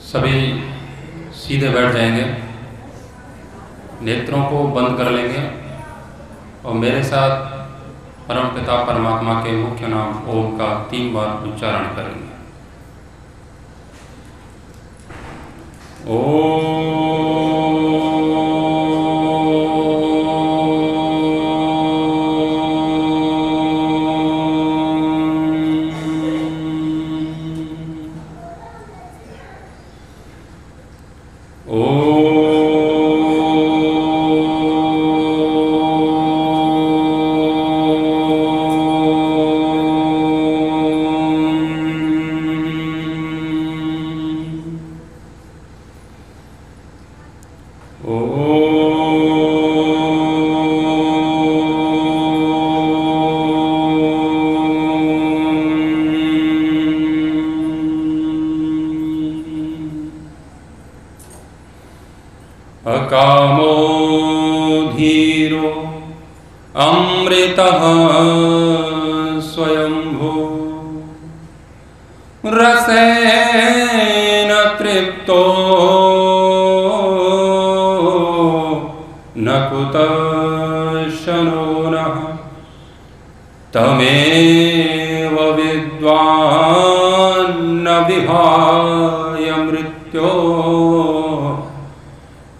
सभी सीधे बैठ जाएंगे, नेत्रों को बंद कर लेंगे और मेरे साथ परम पिता परमात्मा के मुख्य नाम ओम का 3 बार उच्चारण करेंगे। ओम। अकामो धीरो अमृतः स्वयंभू रसेन तृप्तो न कुतश्चनो नः तमेव विद्वान् न विहाय मृत्यो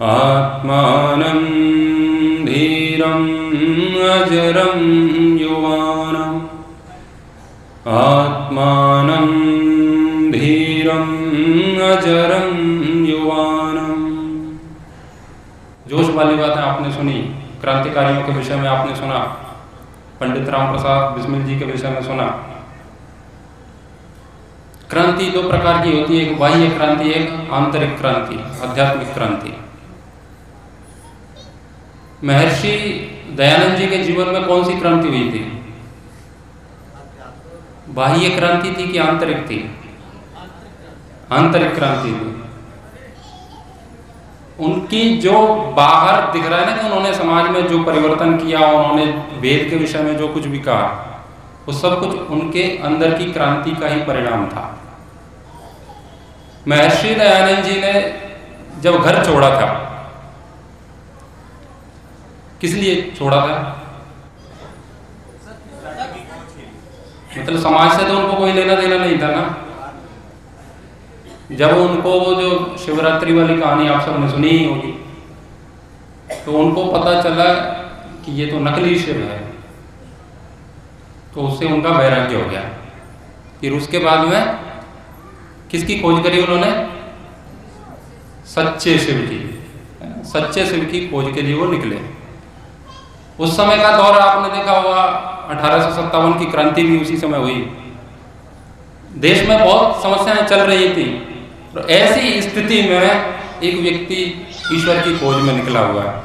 आत्मानं धीरं अजरं युवानम् आत्मानं धीरं अजरं युवानम्। जोश वाली बातें आपने सुनी, क्रांतिकारियों के विषय में आपने सुना, पंडित राम प्रसाद बिस्मिल जी के विषय में सुना। क्रांति 2 प्रकार की होती है, एक बाह्य क्रांति, एक आंतरिक क्रांति, आध्यात्मिक क्रांति। महर्षि दयानंद जी के जीवन में कौन सी क्रांति हुई थी? बाह्य क्रांति थी कि आंतरिक थी? आंतरिक क्रांति थी। उनकी जो बाहर दिख रहा है ना कि उन्होंने समाज में जो परिवर्तन किया, उन्होंने वेद के विषय में जो कुछ भी कहा, वो सब कुछ उनके अंदर की क्रांति का ही परिणाम था। महर्षि दयानंद जी ने जब घर छोड़ा था, किस लिए छोड़ा था? मतलब समाज से तो उनको कोई लेना देना नहीं था ना। जब उनको वो जो शिवरात्रि वाली कहानी आप सबने सुनी ही होगी, तो उनको पता चला कि ये तो नकली शिव है, तो उससे उनका वैराग्य हो गया। फिर उसके बाद में किसकी खोज करी उन्होंने? सच्चे शिव की। सच्चे शिव की खोज के लिए वो निकले। उस समय का दौर आपने देखा होगा, 1857 की क्रांति भी उसी समय हुई। देश में बहुत समस्याएं चल रही थी, तो ऐसी स्थिति में एक व्यक्ति ईश्वर की खोज में निकला हुआ है।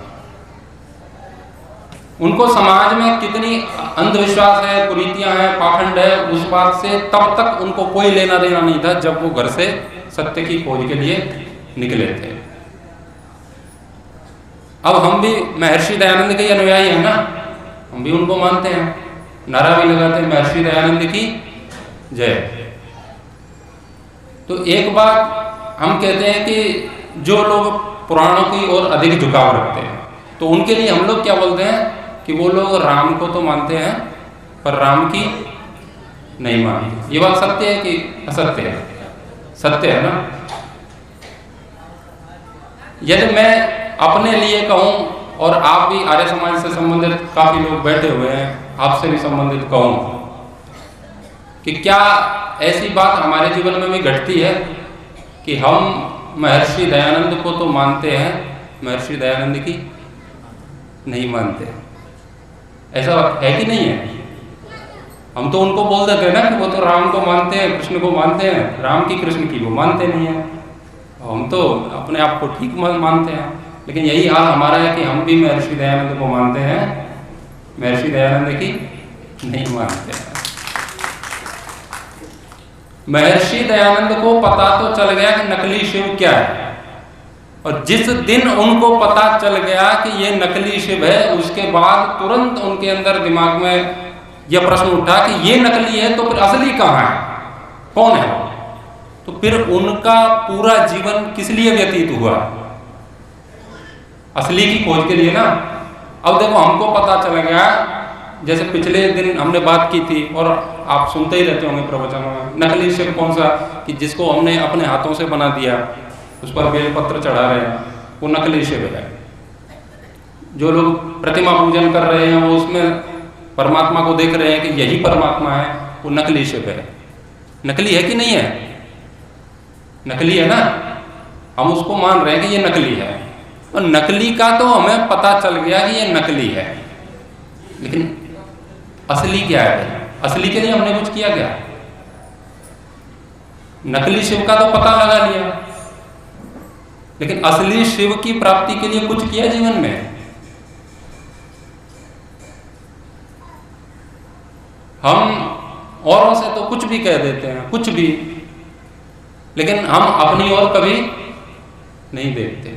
उनको समाज में कितनी अंधविश्वास है, कुरीतियां हैं, पाखंड है, उस बात से तब तक उनको कोई लेना देना नहीं था जब वो घर से सत्य की खोज के लिए निकले थे। अब हम भी महर्षि दयानंद के अनुयायी हैं ना, हम भी उनको मानते हैं, नारा भी लगाते हैं महर्षि दयानंद की जय। तो एक बात हम कहते हैं कि जो लोग पुराणों की ओर अधिक झुकाव रखते हैं, तो उनके लिए हम लोग क्या बोलते हैं कि वो लोग राम को तो मानते हैं पर राम की नहीं मानते। ये बात सत्य है कि असत्य है? सत्य है ना। यदि मैं अपने लिए कहूं, और आप भी आर्य समाज से संबंधित काफी लोग बैठे हुए हैं, आपसे भी संबंधित कहूं कि क्या ऐसी बात हमारे जीवन में भी घटती है कि हम महर्षि दयानंद को तो मानते हैं, महर्षि दयानंद की नहीं मानते? ऐसा है कि नहीं है? हम तो उनको बोल देते हैं ना कि वो तो राम को मानते हैं, कृष्ण को मानते हैं, राम की कृष्ण की वो मानते नहीं है। हम तो अपने आप को ठीक मानते हैं। लेकिन यही हाल हमारा है कि हम भी महर्षि दयानंद को मानते हैं, महर्षि दयानंद की नहीं मानते हैं। महर्षि दयानंद को पता तो चल गया कि नकली शिव क्या है, और जिस दिन उनको पता चल गया कि ये नकली शिव है, उसके बाद तुरंत उनके अंदर दिमाग में यह प्रश्न उठा कि ये नकली है तो फिर असली कहाँ है, कौन है? तो फिर उनका पूरा जीवन किस लिए व्यतीत हुआ? असली की खोज के लिए ना। अब देखो हमको पता चल गया, जैसे पिछले दिन हमने बात की थी और आप सुनते ही रहते होंगे प्रवचनों में, नकली शिव कौन सा, कि जिसको हमने अपने हाथों से बना दिया, उस पर बेलपत्र चढ़ा रहे हैं, वो नकली शिव है। जो लोग प्रतिमा पूजन कर रहे हैं वो उसमें परमात्मा को देख रहे हैं कि यही परमात्मा है, वो नकली शिव है। नकली है कि नहीं है? नकली है ना। हम उसको मान रहे हैं कि ये नकली है, और नकली का तो हमें पता चल गया कि ये नकली है, लेकिन असली क्या है? असली के लिए हमने कुछ किया क्या? नकली शिव का तो पता लगा लिया, लेकिन असली शिव की प्राप्ति के लिए कुछ किया जीवन में? हम औरों से तो कुछ भी कह देते हैं, कुछ भी, लेकिन हम अपनी ओर कभी नहीं देखते।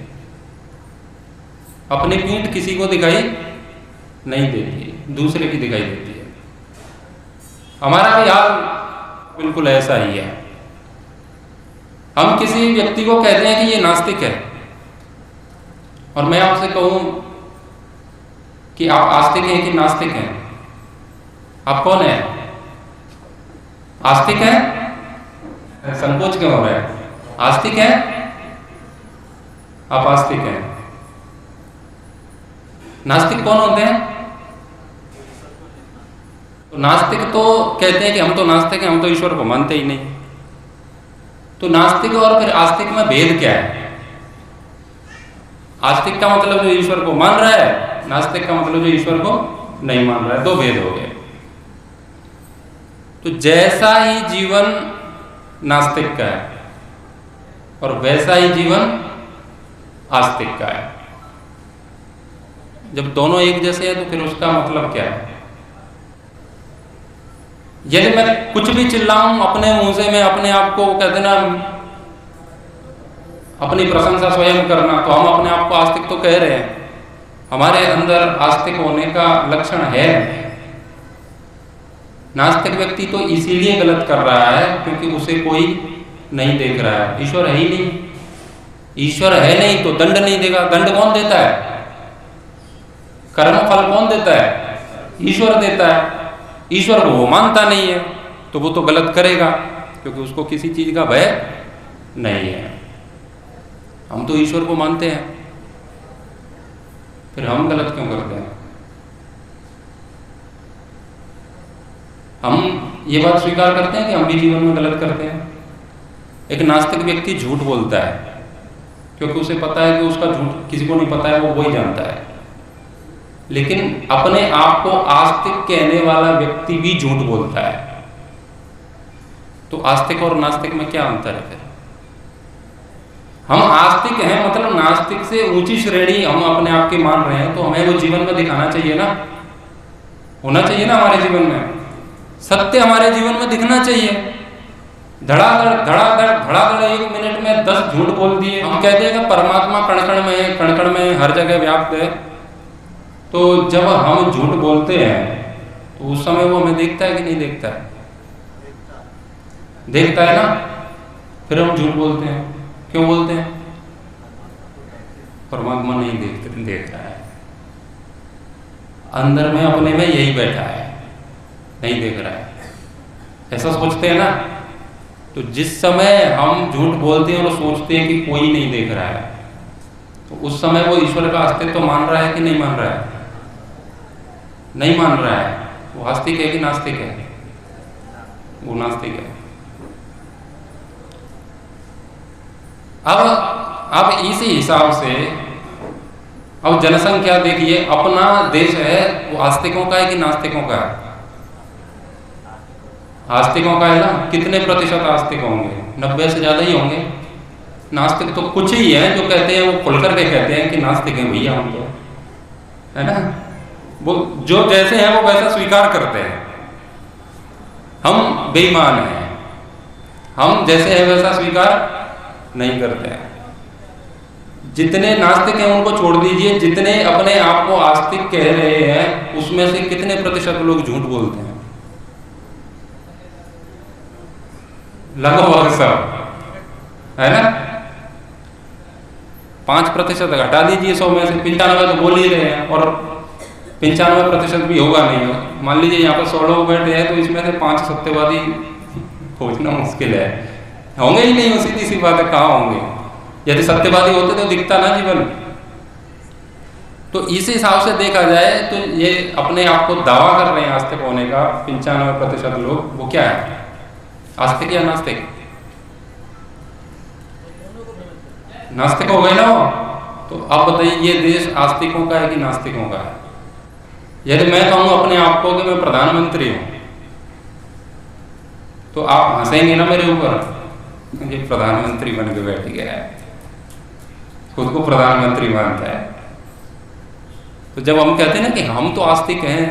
अपनी पीठ किसी को दिखाई नहीं देती, दूसरे की दिखाई देती है। हमारा भी हाल बिल्कुल ऐसा ही है। हम किसी व्यक्ति को कहते हैं कि ये नास्तिक है, और मैं आपसे कहूं कि आप आस्तिक हैं कि नास्तिक हैं? आप कौन है? आस्तिक है? संकोच क्यों हो रहा है? आस्तिक है? आप आस्तिक हैं। नास्तिक कौन होते हैं? तो नास्तिक तो कहते हैं कि हम तो नास्तिक हैं, हम तो ईश्वर को मानते ही नहीं। तो नास्तिक और फिर आस्तिक में भेद क्या है? आस्तिक का मतलब जो ईश्वर को मान रहा है, नास्तिक का मतलब जो ईश्वर को नहीं मान रहा है। दो भेद हो गए। तो जैसा ही जीवन नास्तिक का है और वैसा ही जीवन आस्तिक का है। जब दोनों एक जैसे हैं तो फिर उसका मतलब क्या है? यदि मैं कुछ भी चिल्लाऊं अपने मुंह से, मैं अपने आप को कहते ना अपनी प्रशंसा स्वयं करना, तो हम अपने आप को आस्तिक तो कह रहे हैं। हमारे अंदर आस्तिक होने का लक्षण है। नास्तिक व्यक्ति तो इसीलिए गलत कर रहा है क्योंकि उसे कोई नहीं देख रहा है। ईश्वर है ही नहीं। ईश्वर है नहीं तो दंड नहीं देगा। दंड कौन देता है? कर्म फल कौन देता है? ईश्वर देता है। ईश्वर को वो मानता नहीं है तो वो तो गलत करेगा, क्योंकि उसको किसी चीज का भय नहीं है। हम तो ईश्वर को मानते हैं, फिर हम गलत क्यों करते हैं? हम ये बात स्वीकार करते हैं कि हम भी जीवन में गलत करते हैं। एक नास्तिक व्यक्ति झूठ बोलता है क्योंकि उसे पता है कि उसका झूठ किसी को नहीं पता है, वो ही जानता है। लेकिन अपने आप को आस्तिक कहने वाला व्यक्ति भी झूठ बोलता है। तो आस्तिक और नास्तिक में क्या अंतर है? फिर हम आस्तिक हैं, मतलब नास्तिक से ऊंची श्रेणी हम अपने आप की मान रहे हैं, तो हमें वो जीवन में दिखाना चाहिए ना, होना चाहिए ना हमारे जीवन में। सत्य हमारे जीवन में दिखना चाहिए। धड़ाधड़ धड़ाधड़ धड़ाधड़ 1 मिनट में 10 झूठ बोल दिए। हम कहते हैं कि परमात्मा कण कण में है, कण कण में हर जगह व्याप्त है। तो जब हम झूठ बोलते हैं तो उस समय वो हमें देखता है कि नहीं देखता है? देखता है ना। फिर हम झूठ बोलते हैं। क्यों बोलते हैं? परमात्मा नहीं देख रहा है, अंदर में अपने में यही बैठा है, नहीं देख रहा है, ऐसा सोचते हैं ना। तो जिस समय हम झूठ बोलते हैं और सोचते हैं कि कोई नहीं देख रहा है, तो उस समय वो ईश्वर का अस्तित्व तो मान रहा है कि नहीं मान रहा है? नहीं मान रहा है। वो आस्तिक है कि नास्तिक है? वो नास्तिक है। अब इसी हिसाब से अब जनसंख्या देखिए, अपना देश है वो आस्तिकों का है कि नास्तिकों का है? आस्तिकों का है ना। कितने प्रतिशत आस्तिक होंगे? 90 से ज्यादा ही होंगे। नास्तिक तो कुछ ही है जो कहते हैं, वो खुल करके कहते हैं कि नास्तिक हैं भैया हम तो, है ना। वो जो जैसे हैं वो वैसा स्वीकार करते हैं। हम बेईमान हैं, हम जैसे हैं वैसा स्वीकार नहीं करते हैं। जितने नास्तिक हैं उनको छोड़ दीजिए, जितने अपने आप को आस्तिक कह रहे हैं उसमें से कितने प्रतिशत लोग झूठ बोलते हैं? लगभग सब, है ना। 5% घटा दीजिए 100 में से, 95 तो बोल ही रहे हैं, और 95% भी होगा नहीं। मान लीजिए यहाँ पर 100 लोग बैठे हैं, तो इसमें से 5 सत्यवादी खोजना मुश्किल है, होंगे ही नहीं। सीधी सी बात है, कहाँ होंगे? यदि सत्यवादी होते तो दिखता ना जीवन। तो इस हिसाब से देखा जाए तो ये अपने आप को दावा कर रहे हैं आस्तिक होने का 95% लोग, वो क्या है? आस्तिक या नास्तिक? नास्तिक हो गए ना वो। तो अब बताइए, ये देश आस्तिकों का है कि नास्तिकों का है? यदि मैं कहूँ अपने आप को कि मैं प्रधानमंत्री हूं, तो आप हंसेंगे ना मेरे ऊपर, ये प्रधानमंत्री बन के बैठ गया है, खुद को प्रधानमंत्री मानता है। तो जब हम कहते हैं ना कि हम तो आस्तिक हैं,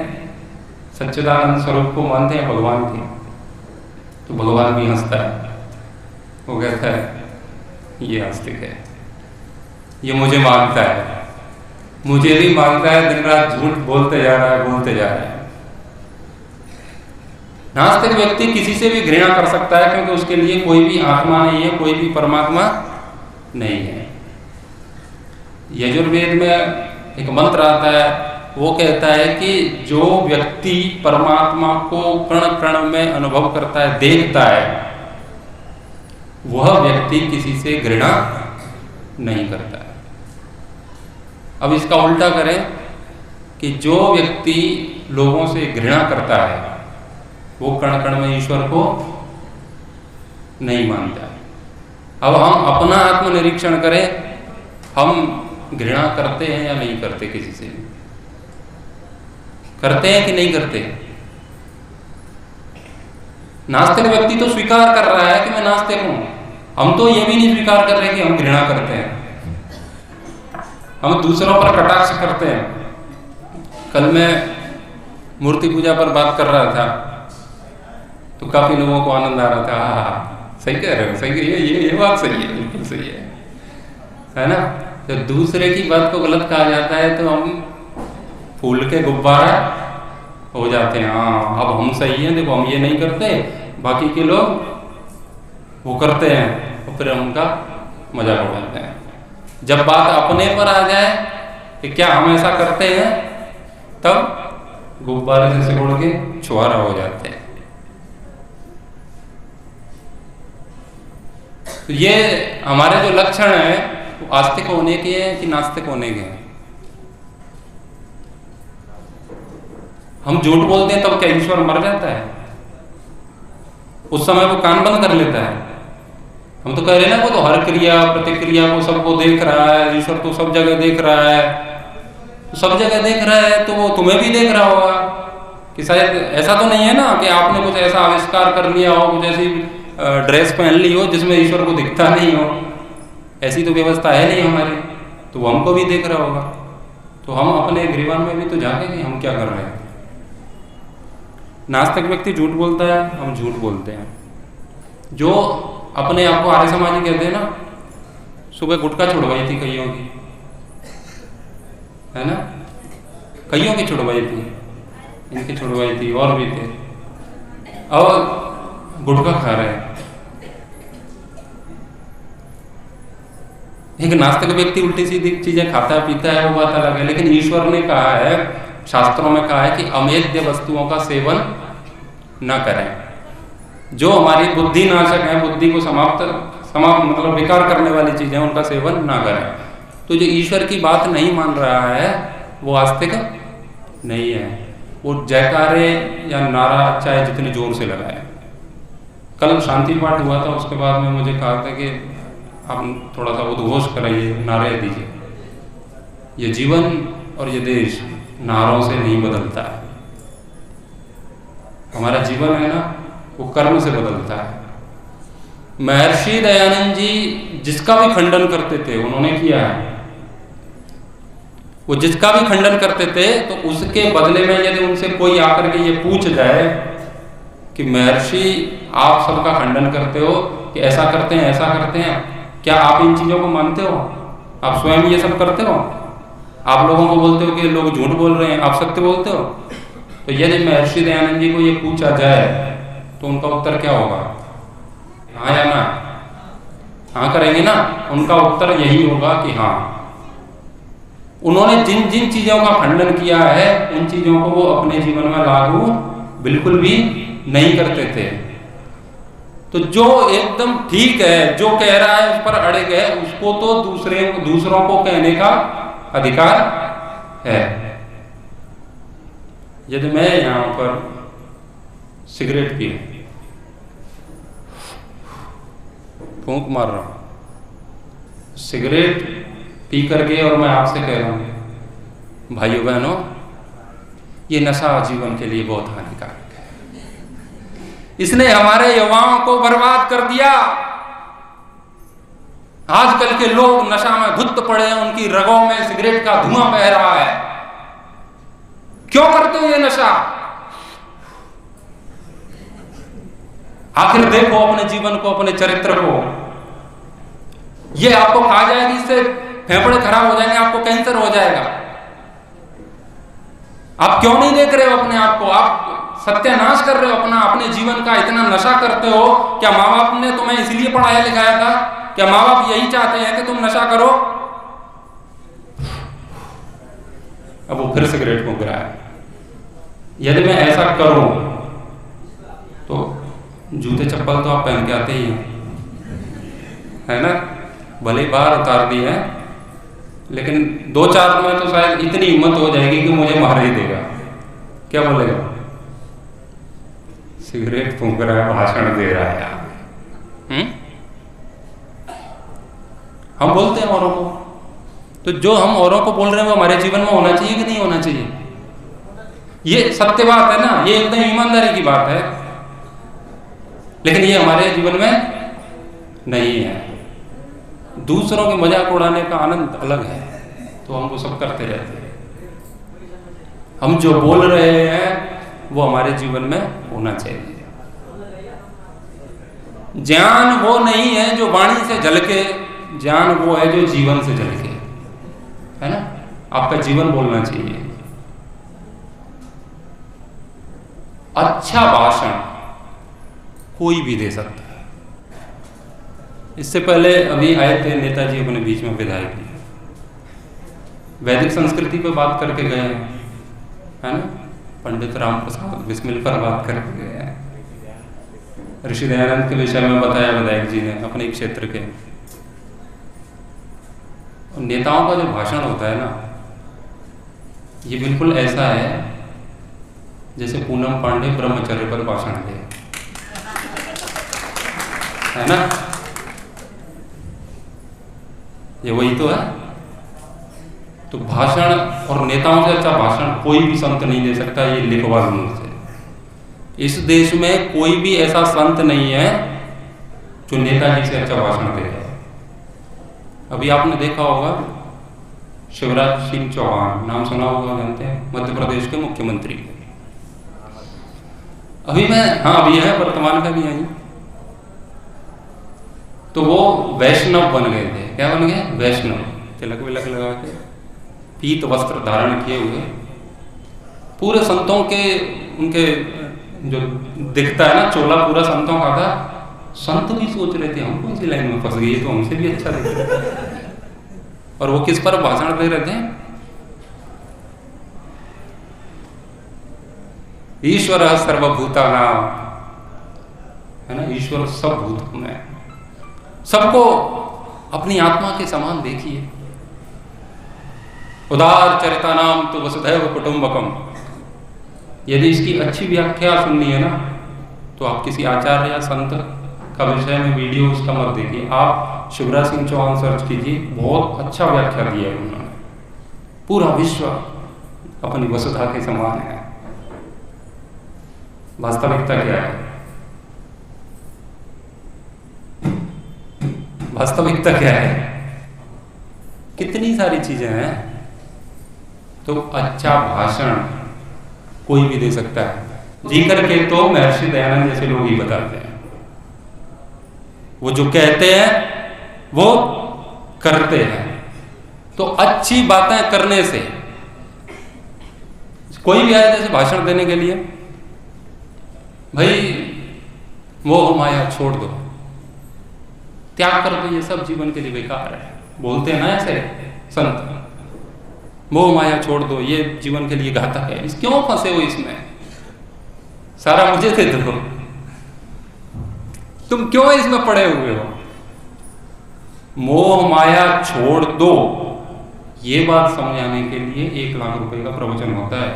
सच्चिदानंद स्वरूप को मानते हैं भगवान की, तो भगवान भी हंसता है, वो कहता है ये आस्तिक है, ये मुझे मानता है, मुझे भी मानता है, दिन रात झूठ बोलते जा रहा है, बोलते जा रहा है। नास्तिक व्यक्ति किसी से भी घृणा कर सकता है, क्योंकि उसके लिए कोई भी आत्मा नहीं है, कोई भी परमात्मा नहीं है। यजुर्वेद में एक मंत्र आता है, वो कहता है कि जो व्यक्ति परमात्मा को कण कण में अनुभव करता है, देखता है, वह व्यक्ति किसी से घृणा नहीं करता है। अब इसका उल्टा करें कि जो व्यक्ति लोगों से घृणा करता है, वो कण कण में ईश्वर को नहीं मानता है। अब हम अपना आत्मनिरीक्षण करें, हम घृणा करते हैं या नहीं करते? किसी से करते हैं कि नहीं करते? नास्तिक व्यक्ति तो स्वीकार कर रहा है कि मैं नास्तिक हूं, हम तो ये भी नहीं स्वीकार कर रहे कि हम घृणा करते हैं, हम दूसरों पर कटाक्ष करते हैं। कल मैं मूर्ति पूजा पर बात कर रहा था, तो काफी लोगों को आनंद आ रहा था। हाँ, सही कह रहे हो, सही है, ये बात सही है, बिल्कुल सही है ना। तो दूसरे की बात को गलत कहा जाता है तो हम फूल के गुब्बारा हो जाते हैं। हाँ, अब हम सही हैं, देखो हम ये नहीं करते, बाकी के लोग वो करते हैं, और फिर हम उनका मजाक उड़ाते हैं। जब बात अपने पर आ जाए कि क्या हम ऐसा करते हैं, तब गुब्बारे से सिकुड़ के छुआरा हो जाते हैं। तो ये हमारे जो लक्षण है, वो आस्तिक होने के हैं कि नास्तिक होने के हैं? हम झूठ बोलते हैं तब क्या ईश्वर मर जाता है? उस समय वो कान बंद कर लेता है? हम तो कह रहे हैं ना, वो तो हर क्रिया प्रतिक्रिया को सबको देख रहा है, ईश्वर तो सब जगह देख रहा है। तो सब जगह देख रहा है तो वो तुम्हें भी देख रहा होगा। कि शायद ऐसा तो नहीं है ना कि आपने कुछ ऐसा आविष्कार कर लिया हो, कुछ ऐसी ड्रेस पहन ली हो जिसमें ईश्वर को दिखता नहीं हो। ऐसी तो व्यवस्था है नहीं हमारी, तो वो हमको भी देख रहा होगा। तो हम अपने गृहवान में भी तो झांकें कि हम क्या कर रहे हैं। नास्तिक व्यक्ति झूठ बोलता है, हम झूठ बोलते हैं। जो अपने आप को आर्य समाजी कहते हैं ना, सुबह गुटखा छुड़वाई थी कईयों की, है ना, कईयों की छुड़वाई थी, इनकी छुड़वाई थी, और भी थे, और गुटखा खा रहे हैं। एक नास्तिक व्यक्ति उल्टी सीधी चीजें खाता पीता है, वो बात अलग है। लेकिन ईश्वर ने कहा है, शास्त्रों में कहा है कि अमेध्य वस्तुओं का सेवन न करें। जो हमारी बुद्धि नाशक है, बुद्धि को समाप्त मतलब विकार करने वाली चीजें, उनका सेवन ना करें। तो जो ईश्वर की बात नहीं मान रहा है, वो आस्तिक नहीं है। वो जयकारे या नारा चाहे जितने जोर से लगाए। कल शांति पाठ हुआ था, उसके बाद में मुझे कहा था कि आप थोड़ा सा उद्घोष कराइए, नारे दीजिए। ये जीवन और ये देश नारों से नहीं बदलता है। हमारा जीवन है ना, वो कर्म से बदलता है। महर्षि दयानंद जी जिसका भी खंडन करते थे, उन्होंने किया है। वो जिसका भी खंडन करते थे, तो उसके बदले में यदि उनसे कोई आकर के ये पूछ जाए कि महर्षि आप सबका खंडन करते हो कि ऐसा करते हैं, ऐसा करते हैं, क्या आप इन चीजों को मानते हो? आप स्वयं ये सब करते हो? आप लोगों को बोलते हो कि लोग झूठ बोल रहे हैं, आप सत्य बोलते हो? तो यदि महर्षि दयानंद जी को ये पूछा जाए तो उनका उत्तर क्या होगा? हाँ या ना? हाँ करेंगे ना, उनका उत्तर यही होगा कि हाँ, उन्होंने जिन जिन चीजों का खंडन किया है उन चीजों को वो अपने जीवन में लागू बिल्कुल भी नहीं करते थे। तो जो एकदम ठीक है, जो कह रहा है उस पर अड़े गए, उसको तो दूसरों को कहने का अधिकार है। यदि मैं यहां पर सिगरेट पी फूंक मार रहा हूं, सिगरेट पी करके, और मैं आपसे कह रहा हूं भाइयों बहनों, ये नशा जीवन के लिए बहुत हानिकारक है। इसने हमारे युवाओं को बर्बाद कर दिया। आजकल के लोग नशा में धुत पड़े हैं, उनकी रगों में सिगरेट का धुआं बह रहा है। क्यों करते हो ये नशा? आखिर देखो अपने जीवन को, अपने चरित्र को। ये आपको खा जाएगी, इससे फेफड़े खराब हो जाएंगे, आपको कैंसर हो जाएगा। आप क्यों नहीं देख रहे हो अपने आप को? आप सत्यानाश कर रहे हो अपने जीवन का। इतना नशा करते हो। क्या माँ बाप ने तुम्हें इसलिए पढ़ाया लिखाया था? क्या माँ बाप यही चाहते हैं कि तुम नशा करो? अब वो फिर सिगरेट फूंक रहा है। यदि मैं ऐसा करूं तो जूते चप्पल तो आप पहन के आते ही हैं, है ना? भले बाहर उतार दी है, लेकिन 2-4 में तो शायद इतनी हिम्मत हो जाएगी कि मुझे मार ही देगा। क्या बोलेगा? सिगरेट फूंक रहा है, भाषण दे रहा है यार। हम बोलते हैं औरों को, तो जो हम औरों को बोल रहे हैं वो हमारे जीवन में होना चाहिए कि नहीं होना चाहिए? ये सत्य बात है ना, ये एकदम ईमानदारी की बात है। लेकिन ये हमारे जीवन में नहीं है। दूसरों के मजाक उड़ाने का आनंद अलग है, तो हम वो सब करते रहते हैं। हम जो बोल रहे हैं वो हमारे जीवन में होना चाहिए। ज्ञान वो नहीं है जो वाणी से झलके, ज्ञान वो है जो जीवन से झलके, है ना? आपका जीवन बोलना चाहिए। अच्छा भाषण कोई भी दे सकता है। इससे पहले अभी आए थे नेताजी अपने बीच में, विधायक, वैदिक संस्कृति पे बात करके गए हैं, है ना? पंडित राम प्रसाद बिस्मिल पर बात करके गए हैं। ऋषि दयानंद के विषय में बताया विधायक जी ने अपने क्षेत्र के। नेताओं का जो भाषण होता है ना, ये बिल्कुल ऐसा है जैसे पूनम पांडे ब्रह्मचर्य पर भाषण दे, है ना? ये वही तो है। तो भाषण और नेताओं से अच्छा भाषण कोई भी संत नहीं दे सकता, ये लिखवा लूं मुझसे। इस देश में कोई भी ऐसा संत नहीं है जो नेताजी से अच्छा भाषण दे। अभी आपने देखा होगा शिवराज सिंह चौहान, नाम सुना होगा, जानते हैं, मध्य प्रदेश के मुख्यमंत्री। अभी है, वर्तमान का भी है। तो वो वैष्णव बन गए थे। क्या बन गए? वैष्णव। तिलक विलक लगा के, पीत वस्त्र धारण किए हुए, पूरे संतों के, उनके जो दिखता है ना चोला पूरा संतों का था। संत भी सोच रहे थे हम कौन सी लाइन में फंस गई, तो हमसे भी अच्छा दिख रहा है। और वो किस पर भाषण दे रहे थे? ईश्वर सर्वभूतानां, है ना? ईश्वर सब भूतों में, सबको अपनी आत्मा के समान देखिए। उदार चरितानाम तो वसुधैव कुटुंबकम। यदि इसकी अच्छी व्याख्या सुननी है ना, तो आप किसी आचार्य या संत का विषय में वीडियो उसका मत देखिए, आप शिवराज सिंह चौहान सर्च कीजिए, बहुत अच्छा व्याख्या दिया है उन्होंने। पूरा विश्व अपनी वसुधा के समान है। वास्तविकता क्या है? वास्तविकता क्या है? कितनी सारी चीजें हैं। तो अच्छा भाषण कोई भी दे सकता है। जी करके तो महर्षि दयानंद जैसे लोग ही बताते हैं। वो जो कहते हैं वो करते हैं। तो अच्छी बातें करने से कोई भी आए जैसे भाषण देने के लिए, भाई मोह माया छोड़ दो, त्याग कर दो, ये सब जीवन के लिए बेकार है। बोलते हैं ना ऐसे संत, मोह माया छोड़ दो, ये जीवन के लिए घातक है। इस क्यों फंसे हो इसमें? सारा मुझे दे दो, तुम क्यों इसमें पड़े हुए हो? मोह माया छोड़ दो, ये बात समझाने के लिए 1 लाख रुपए का प्रवचन होता है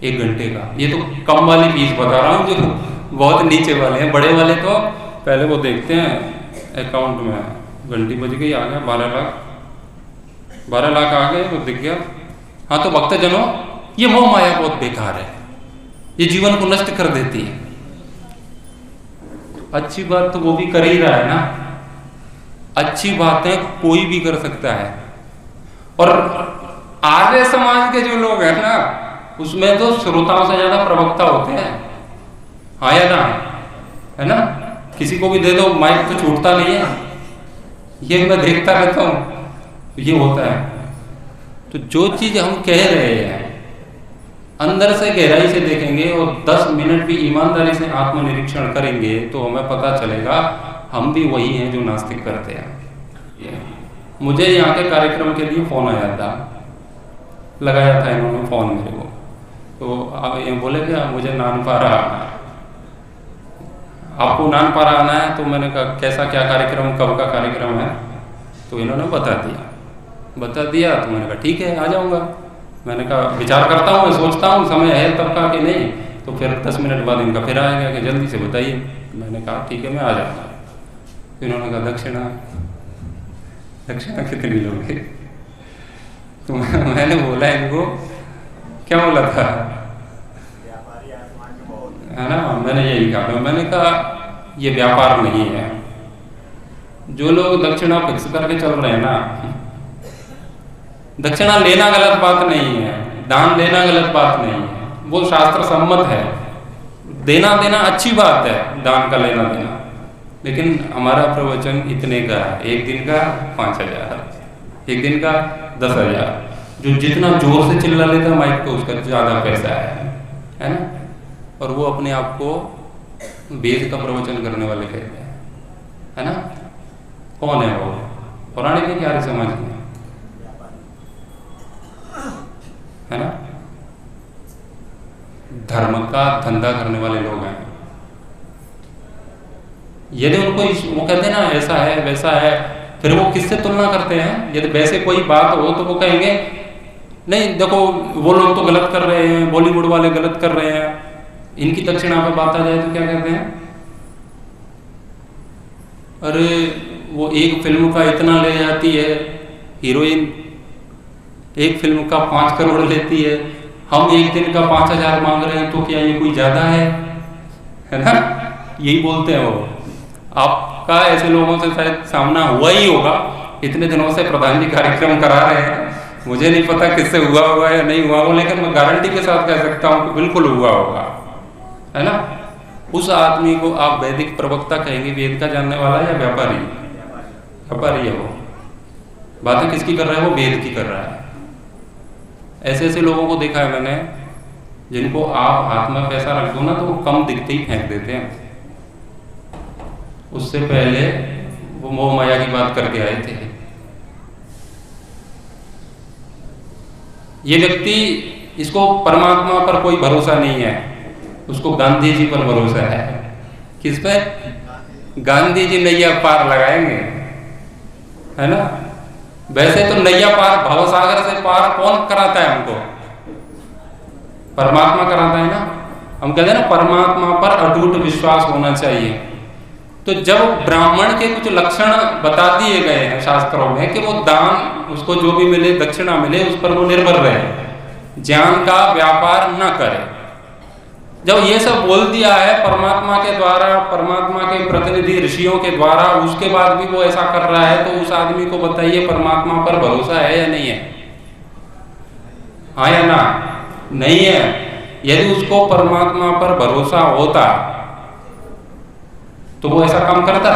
1 घंटे का। ये तो कम वाली फीस बता रहा हूं, जो बहुत नीचे वाले हैं। बड़े वाले तो पहले वो देखते हैं अकाउंट में, घंटी बज गई, आ गया 12 लाख आ गए, वो दिख गया। हाँ, तो भक्तजनों, ये मोह माया बहुत बेकार है, ये जीवन को नष्ट कर देती है। अच्छी बात तो वो भी कर ही रहा है ना, अच्छी बातें कोई भी कर सकता है। और आर्य समाज के जो लोग हैं ना, उसमें तो श्रोताओं से ज्यादा प्रवक्ता होते हैं। हाँ या ना? है ना? किसी को भी दे दो माइक तो छूटता नहीं है, ये मैं देखता रहता हूं, ये होता है। तो जो चीज हम कह रहे हैं अंदर से गहराई से देखेंगे और 10 मिनट भी ईमानदारी से आत्मनिरीक्षण करेंगे तो हमें पता चलेगा हम भी वही हैं जो नास्तिक करते हैं। मुझे यहाँ के कार्यक्रम के लिए फोन आया था, लगाया था इन्होंने फोन मेरे को, तो आप ये बोले कि मुझे नानपारा आना है, आपको नानपारा आना है। तो मैंने कहा कैसा, क्या कार्यक्रम, कब का कार्यक्रम है? तो इन्होंने बता दिया। तो मैंने कहा ठीक है, आ जाऊँगा। मैंने कहा विचार करता हूँ, मैं सोचता हूँ समय है तब का कि नहीं। तो फिर 10 मिनट बाद इनका फिर आएगा कि जल्दी से बताइए। मैंने कहा ठीक है, मैं आ जाऊँगा। तो इन्होंने कहा दक्षिणा कितनी लोगे? तो मैंने बोला इनको, क्या बोला था, है ना? मैंने यही कहा। मैंने कहा ये व्यापार नहीं है। जो लोग दक्षिणा फिक्स करके चल रहे हैं ना, दक्षिणा लेना गलत बात नहीं है, दान देना गलत बात नहीं है, वो शास्त्र सम्मत है। देना अच्छी बात है, दान का लेना देना। लेकिन हमारा प्रवचन इतने का है, एक दिन का 5000, एक दिन का 10,000। जो जितना जोर से चिल्ला लेता है माइक पे उसका ज्यादा पैसा है ना? और वो अपने आप को वेद का प्रवचन करने वाले कहते हैं, है ना? कौन है वो? पौराणिक है, क्या समाज के, है ना? धर्म का धंधा करने वाले लोग हैं। यदि उनको वो कहते हैं ना ऐसा है वैसा है, फिर वो किससे तुलना करते हैं? यदि वैसे कोई बात हो तो वो कहेंगे नहीं देखो वो लोग तो गलत कर रहे हैं, बॉलीवुड वाले गलत कर रहे हैं। इनकी दक्षिणा पे बात आ जाए तो क्या कहते हैं? अरे वो एक फिल्म का इतना ले जाती है हीरोइन, एक फिल्म का 5 करोड़ लेती है, हम एक दिन का 5,000 मांग रहे हैं, तो क्या ये कोई ज्यादा है ना? यही बोलते हैं वो। आपका ऐसे लोगों से शायद सामना हुआ ही होगा। इतने दिनों से प्रधान जी कार्यक्रम करा रहे हैं, मुझे नहीं पता किससे हुआ होगा या नहीं हुआ होगा, लेकिन मैं गारंटी के साथ कह सकता हूँ कि बिल्कुल हुआ होगा, है ना? उस आदमी को आप वैदिक प्रवक्ता कहेंगे, वेद का जानने वाला या व्यापारी? व्यापारी है वो। बातें किसकी कर रहा है? वो वेद की कर रहा है। ऐसे ऐसे लोगों को देखा है मैंने, जिनको आप हाथ में पैसा रख दो ना तो वो कम दिखते ही फेंक देते हैं। उससे पहले वो मोह माया की बात करके आए थे। ये व्यक्ति, इसको परमात्मा पर कोई भरोसा नहीं है, उसको गांधी जी पर भरोसा है। किस पे? गांधी जी नैया पार लगाएंगे, है ना? वैसे तो नैया पार भवसागर से पार कौन कराता है हमको? परमात्मा कराता है ना। हम कहते हैं ना परमात्मा पर अटूट विश्वास होना चाहिए। तो जब ब्राह्मण के कुछ लक्षण बता दिए गए हैं शास्त्रों में कि वो दान, उसको जो भी मिले, दक्षिणा मिले, उस पर वो निर्भर रहे, ज्ञान का व्यापार न करे, जब ये सब बोल दिया है परमात्मा के द्वारा, परमात्मा के प्रतिनिधि ऋषियों के द्वारा, उसके बाद भी वो ऐसा कर रहा है, तो उस आदमी को बताइए परमात्मा पर भरोसा है या नहीं है? हाँ या ना? नहीं है। यदि उसको परमात्मा पर भरोसा होता तो वो ऐसा काम करता?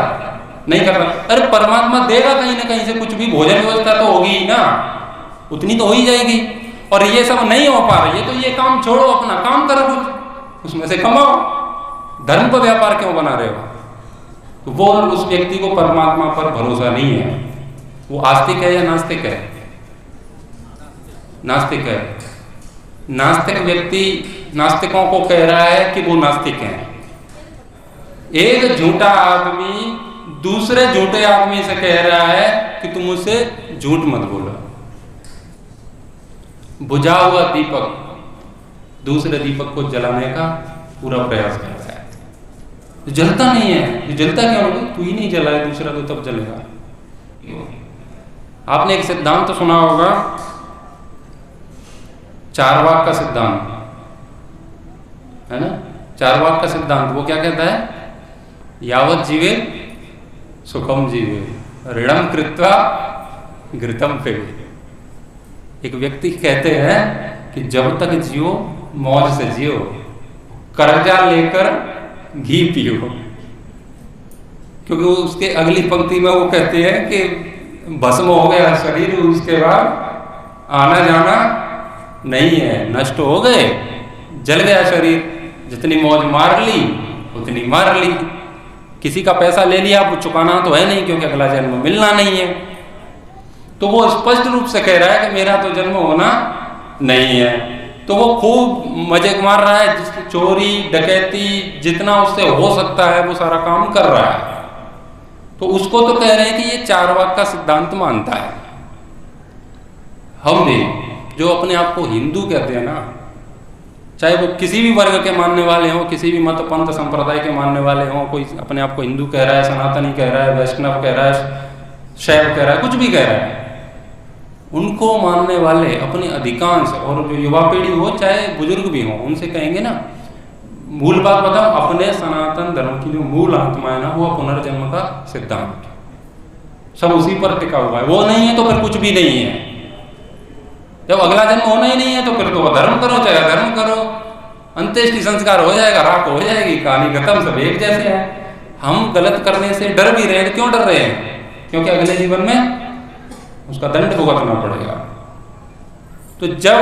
नहीं करता। अरे परमात्मा देगा कहीं ना कहीं से, कुछ भी भोजन व्यवस्था तो होगी ही ना, उतनी तो हो ही जाएगी। और ये सब नहीं हो पा रही है तो ये काम छोड़ो, अपना काम करो, कुछ उसमें से कमाओ। धर्म पर व्यापार क्यों बना रहे हो? तो वो उस व्यक्ति को परमात्मा पर भरोसा नहीं है। वो आस्तिक है या नास्तिक है? नास्तिक है। नास्तिक व्यक्ति नास्तिकों को कह रहा है कि वो नास्तिक हैं। एक झूठा आदमी दूसरे झूठे आदमी से कह रहा है कि तुम मुझसे झूठ मत बोलो। बुझा हुआ दीपक दूसरे दीपक को जलाने का पूरा प्रयास कर रहा है, तो जलता नहीं है। ये जलता क्या होगा? तू ही नहीं जलाए, दूसरा तो तब जलेगा। आपने एक सिद्धांत तो सुना होगा, चारवाक का सिद्धांत, है ना? चारवाक का सिद्धांत वो क्या कहता है? यावत जीवे सुखम जीवे, ऋणम कृत्वा घृतम पिबे। एक व्यक्ति कहते हैं कि जब तक जियो मौज से जियो, कर्जा लेकर घी पियो। क्योंकि वो उसके अगली पंक्ति में वो कहते हैं कि भस्म हो गया शरीर, उसके बाद आना जाना नहीं है, नष्ट हो गए, जल गया शरीर, जितनी मौज मार ली उतनी मार ली। किसी का पैसा ले लिया, वो चुकाना तो है नहीं क्योंकि अगला जन्म मिलना नहीं है। तो वो स्पष्ट रूप से कह रहा है कि मेरा तो जन्म होना नहीं है। तो वो खूब मजे मार रहा है, जिसकी चोरी डकैती जितना उससे हो सकता है वो सारा काम कर रहा है। तो उसको तो कह रहे हैं कि ये चारवाक का सिद्धांत मानता है। हम भी जो अपने आप को हिंदू कहते हैं ना, चाहे वो किसी भी वर्ग के मानने वाले हों, किसी भी मत पंथ संप्रदाय के मानने वाले हों, कोई अपने आप को हिंदू कह रहा है, सनातनी कह रहा है, वैष्णव कह रहा है, शैव कह रहा है, कुछ भी कह रहा है, उनको मानने वाले अपने अधिकांश, और जो युवा पीढ़ी हो चाहे बुजुर्ग भी हो, उनसे कहेंगे ना, मूल बात बताओ, अपने सनातन धर्म की जो मूल आत्मा है ना, वो पुनर्जन्म का सिद्धांत सब उसी पर टिका हुआ है। वो नहीं है तो फिर कुछ भी नहीं है। जब अगला जन्म होना ही नहीं है तो फिर तो धर्म करो चाहे अधर्म करो, अंत्येष्टि संस्कार हो जाएगा, राख हो जाएगी, कहानी खत्म, सब एक जैसे है। हम गलत करने से डर भी रहे हैं। क्यों डर रहे हैं? क्योंकि अगले जीवन में उसका दंड भुगतना पड़ेगा। तो जब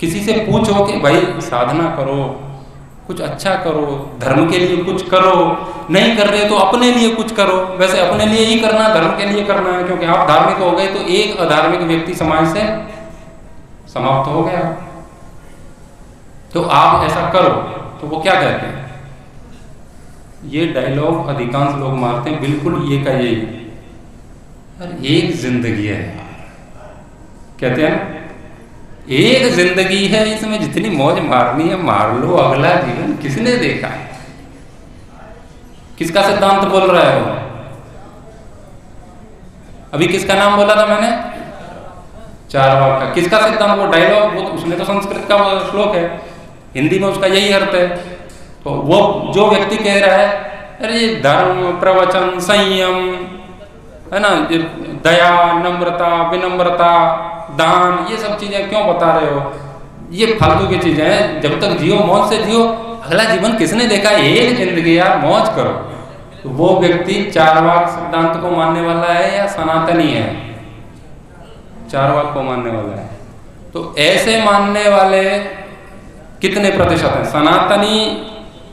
किसी से पूछो कि भाई साधना करो, कुछ अच्छा करो, धर्म के लिए कुछ करो, नहीं कर रहे तो अपने लिए कुछ करो। वैसे अपने लिए ही करना, धर्म के लिए करना है, क्योंकि आप धार्मिक हो गए तो एक अधार्मिक व्यक्ति समाज से समाप्त हो गया। तो आप ऐसा करो। तो वो क्या कहते हैं? ये डायलॉग अधिकांश लोग मारते हैं, बिल्कुल ये का यही, अरे एक जिंदगी है, कहते हैं ना, एक जिंदगी है, इसमें जितनी मौज मारनी है मार लो, अगला जीवन किसने देखा है? किसका सिद्धांत बोल रहा है वो? अभी किसका नाम बोला था मैंने? चारवाक का। किसका सिद्धांत? वो डायलॉग, वो उसने तो संस्कृत का श्लोक है, हिंदी में उसका यही अर्थ है। तो वो जो व्यक्ति कह रहा है अरे धर्म, प्रवचन, संयम, है ना, दया, नम्रता, विनम्रता, दान, ये सब चीजें क्यों बता रहे हो? ये फालतू की चीजें हैं। जब तक जियो मौज से जियो, अगला जीवन किसने देखा? एक जिंदगी यार, मौज करो। तो वो व्यक्ति चारवाक सिद्धांत को मानने वाला है या सनातनी है? चारवाक को मानने वाला है। तो ऐसे मानने वाले कितने प्रतिशत हैं? सनातनी,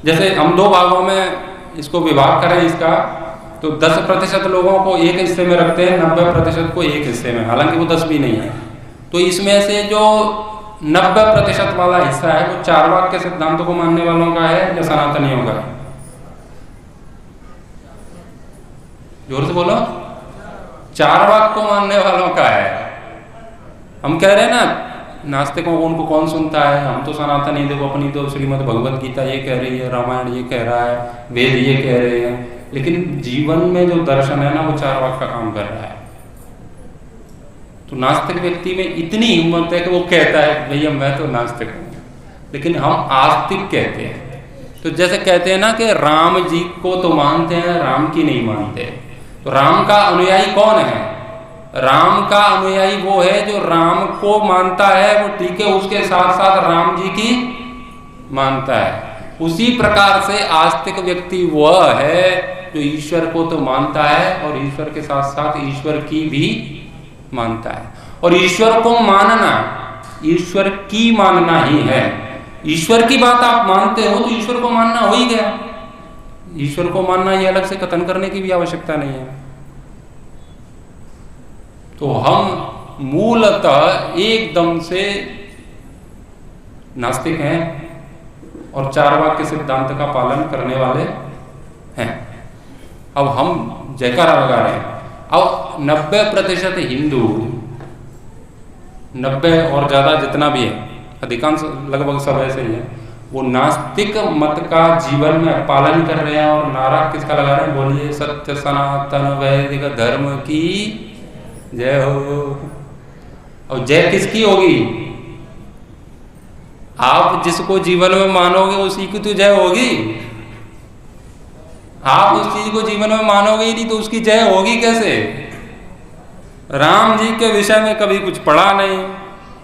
जैसे हम दो भागों में इसको विभाग करें इसका, तो 10% लोगों को एक हिस्से में रखते हैं, 90% को एक हिस्से में, हालांकि वो 10 भी नहीं है। तो इसमें से जो 90% वाला हिस्सा है वो चारवाक के सिद्धांतों को मानने वालों का है या सनातनियों का है? जोर से बोलो। चारवाक को मानने वालों का है। हम कह रहे हैं ना, नास्तिकों को उनको कौन सुनता है? हम तो सनातनी, देखो अपनी तो श्रीमद् भगवद गीता ये कह रही है, रामायण ये कह रहा है, वेद ये कह रहे हैं, लेकिन जीवन में जो दर्शन है ना वो चारवाक का काम कर रहा है। तो नास्तिक व्यक्ति में इतनी हिम्मत है कि वो कहता है भैया मैं तो नास्तिक हूँ, लेकिन हम आस्तिक कहते हैं। तो जैसे कहते हैं ना कि राम जी को तो मानते हैं, राम की नहीं मानते। तो राम का अनुयायी कौन है? राम का अनुयायी वो है जो राम को मानता है, वो ठीक है, उसके साथ साथ राम जी की मानता है। उसी प्रकार से आस्तिक व्यक्ति वह है जो ईश्वर को तो मानता है और ईश्वर के साथ साथ ईश्वर की भी मानता है। और ईश्वर को मानना ईश्वर की मानना ही है। ईश्वर की बात आप मानते हो तो ईश्वर को मानना हो ही गया। ईश्वर को मानना ये अलग से कथन करने की भी आवश्यकता नहीं है। तो हम मूलतः एकदम से नास्तिक हैं और चारवाक के सिद्धांत का पालन करने वाले हैं। अब हम जयकारा लगा रहे हैं। अब 90% हिंदू, 90 और ज़्यादा जितना भी है, अधिकांश लगभग सब ऐसे ही है, वो नास्तिक मत का जीवन में पालन कर रहे हैं। और नारा किसका लगा रहे हैं? बोलिए सत्य सनातन वैदिक धर्म की जय हो। और जय किसकी होगी? आप जिसको जीवन में मानोगे उसी की तो जय होगी। आप उस चीज को जीवन में मानोगे ही नहीं तो उसकी जय होगी कैसे? राम जी के विषय में कभी कुछ पढ़ा नहीं,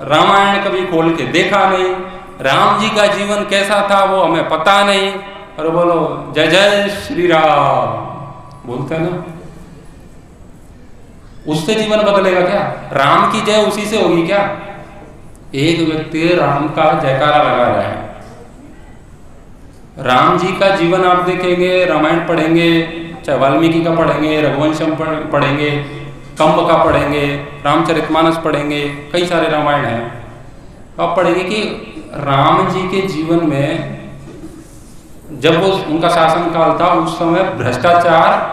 रामायण कभी खोल के देखा नहीं, राम जी का जीवन कैसा था वो हमें पता नहीं, और बोलो जय जय श्री राम बोलते हैं ना, उससे जीवन बदलेगा क्या? राम की जय उसी से होगी क्या? एक व्यक्ति राम का जयकारा लगा रहा है, राम जी का जीवन आप देखेंगे, रामायण पढ़ेंगे, चाहे वाल्मीकि का पढ़ेंगे, रघुवंशम पढ़ेंगे, कंब का पढ़ेंगे, रामचरितमानस पढ़ेंगे, कई सारे रामायण हैं, तो आप पढ़ेंगे कि राम जी के जीवन में जब वो उनका शासन काल था उस समय भ्रष्टाचार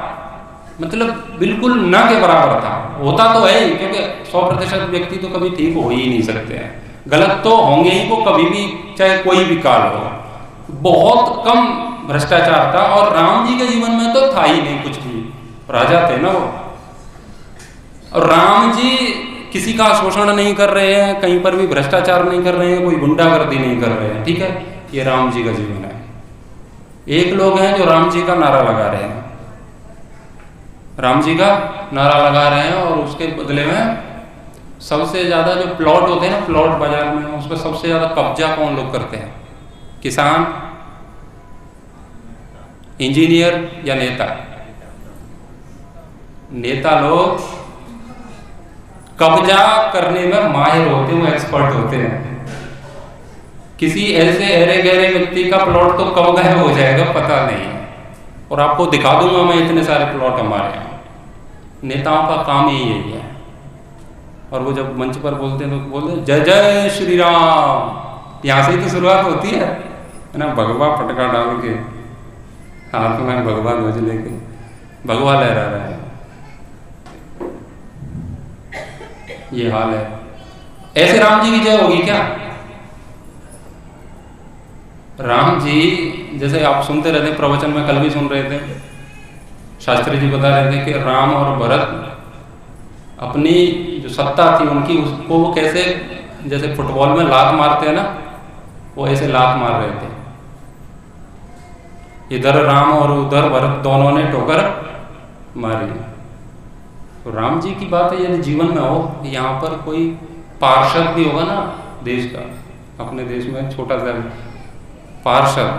मतलब बिल्कुल न के बराबर था। होता तो है ही, क्योंकि 100% व्यक्ति तो कभी ठीक हो ही नहीं सकते हैं, गलत तो होंगे ही वो कभी भी, चाहे कोई भी काल हो। बहुत कम भ्रष्टाचार था और राम जी के जीवन में तो था ही नहीं कुछ भी, राजा थे ना वो। और राम जी किसी का शोषण नहीं कर रहे हैं, कहीं पर भी भ्रष्टाचार नहीं कर रहे हैं, कोई गुंडागर्दी नहीं कर रहे हैं, ठीक है, ये राम जी का जीवन है। एक लोग हैं जो राम जी का नारा लगा रहे हैं, राम जी का नारा लगा रहे हैं, और उसके बदले में सबसे ज्यादा जो प्लॉट होते हैं ना, प्लॉट बाजार में, उस पर सबसे ज्यादा कब्जा कौन लोग करते हैं? किसान, इंजीनियर या नेता? नेता लोग कब्जा करने में माहिर होते हैं, वो एक्सपर्ट होते हैं। किसी ऐसे अरे गहरे व्यक्ति का प्लॉट तो कब गायब हो जाएगा पता नहीं, और आपको दिखा दूंगा मैं इतने सारे प्लॉट हमारे यहाँ। नेताओं का काम ही यही है, और वो जब मंच पर बोलते हैं तो बोलते हैं जय जय श्री राम। यहाँ से ही तो शुरुआत होती है ना, भगवा पटका डाल के, हाथ में भगवा ध्वज लेके भगवा लहरा रहा है, ये हाल है। ऐसे राम जी की जय होगी क्या? राम जी जैसे आप सुनते रहते, प्रवचन में कल भी सुन रहे थे, शास्त्री जी बता रहे थे कि राम और भरत अपनी जो सत्ता थी उनकी, उसको वो कैसे, जैसे फुटबॉल में लात मारते हैं ना, वो ऐसे लात मार रहे थे। इधर राम और उधर भरत, दोनों ने ठोकर मारी। तो राम जी की बात है, यदि जीवन में हो, यहाँ पर कोई पार्षद भी होगा ना देश का, अपने देश में छोटा सा पार्षद,